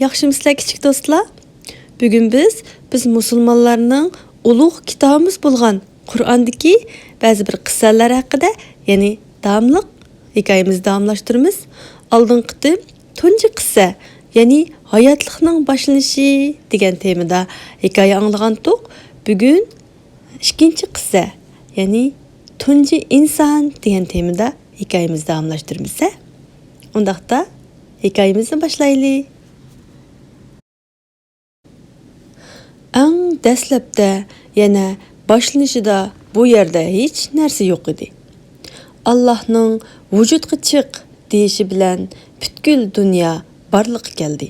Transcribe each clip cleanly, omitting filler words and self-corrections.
Yaxşımısızlar kichik do'stlar? Bugun biz musulmonlarning ulug' kitobimiz bo'lgan Qur'ondagi ba'zi bir qissalar haqida, ya'ni davomliq hikoyamizni davomlashtiramiz. Oldingi qitim tunji qissa, ya'ni hayotlikning boshlanishi degan temada hikoya anglagandik. Bugun ikkinchi qissa, ya'ni tunji inson degan temada hikoyamizni davomlashtiramiz. Undaqda hikoyamizni boshlaylik. Eng dastlabda yana boshlanishida bu yerda hech narsa yo'q edi. Allohning vujudga chiq deyishi bilan butkul dunyo barliqqa keldi.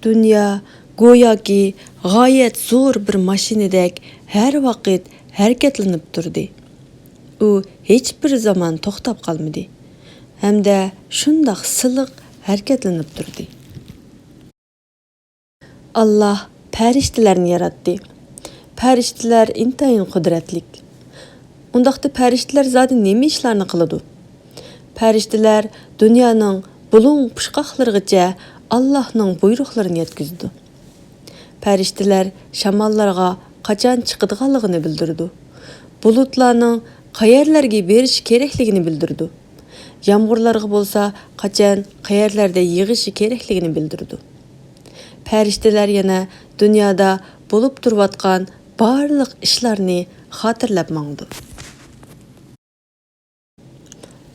Dunyo go'yoki g'oyat zo'r bir mashinadek har vaqt harakatlanib turdi. U hech bir zaman to'xtab qolmadi hamda shundoq siliq harakatlanib turdi. Allah farishtalarni yaratdi. Farishtalar intayin qudratlik. Undaqda farishtalar zodi nima ishlarni qiladi? Farishtalar dunyoning bulung pushqoqlarigacha Allohning buyruqlarini yetkazdi. Farishtalar shamollarga qachon chiqadiganligini bildirdi. Bulutlarning qayerlarga berish kerakligini bildirdi. Yomg'irlarga bo'lsa qachon qayerlarda yig'ishi kerakligini bildirdi. Farishtalar yana dunyoda bo'lib turayotgan barliq ishlarni xotirlab mangdi.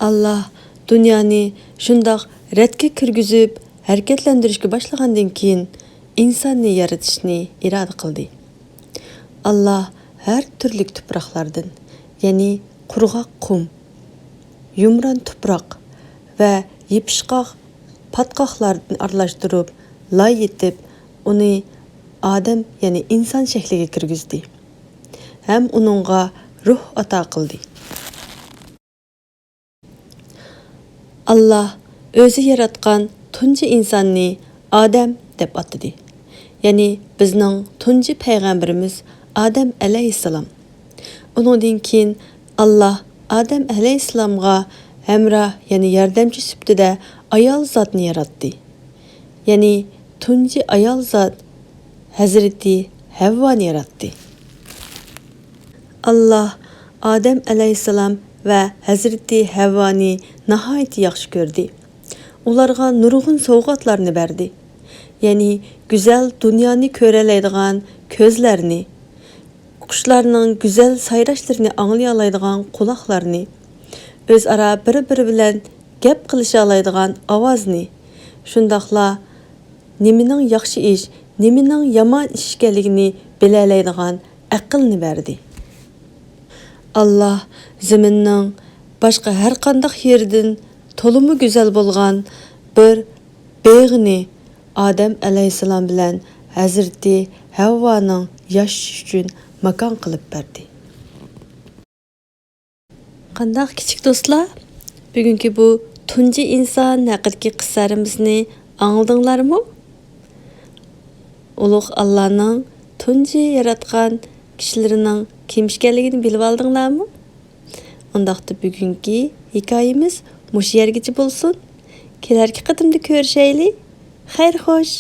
Allah dunyoni shundoq ratga kirgizib harakatlantirishga boshlagandan keyin insonni yaratishni iroda qildi. Allah har turli tuproqlardan, ya'ni qurg'oq qum, yumron tuproq va yepishqoq patqoqlarni aralashtirib, loy etib, uni odam, ya'ni inson shakliga kirgizdi. Ham uningga ruh ato qildi. Allah o'zi yaratgan tunji insonni Odam deb atadi. Ya'ni bizning tunji payg'ambarimiz Odam alayhissalom. Uningdan keyin Allah Odam alayhissalomga hamroh, ya'ni yordamchi sifatida ayol zotni yaratdi. Ya'ni tunji ayol zot Hazreti Havvoni yaratdi. Allah Odam alayhissalom va Hazreti Havvoni nihoyat yaxshi ko'rdi. Ularga nurg'un sovg'atlarni berdi. Ya'ni go'zal dunyoni ko'ralaydigan ko'zlarni, qushlarning go'zal sayrashlarini anglay oladigan quloqlarni, o'zaro bir-biri bilan gap qilisha oladigan ovozni, shundoqla nimaning yaxshi ish, nimaning yomon ish ekanligini bila oladigan aqlni berdi. Allah zaminning boshqa har qanday yerdan to'limi go'zal bo'lgan bir beg'ni Odam alayhissalom bilan Hazreti Havvoning yashash uchun makon qilib berdi. Qanday kichik do'stlar? Bugungi bu tunji inson haqidagi qissamizni angladinglarmi? Ulug' Allohning tunji yaratgan kishilarining kim ekanligini bilib oldinglarmi? Undaqda bugungi hikoyamiz mush yergacha bo'lsin. Kelarki qadimda ko'rishaylik. Xayr xo'sh.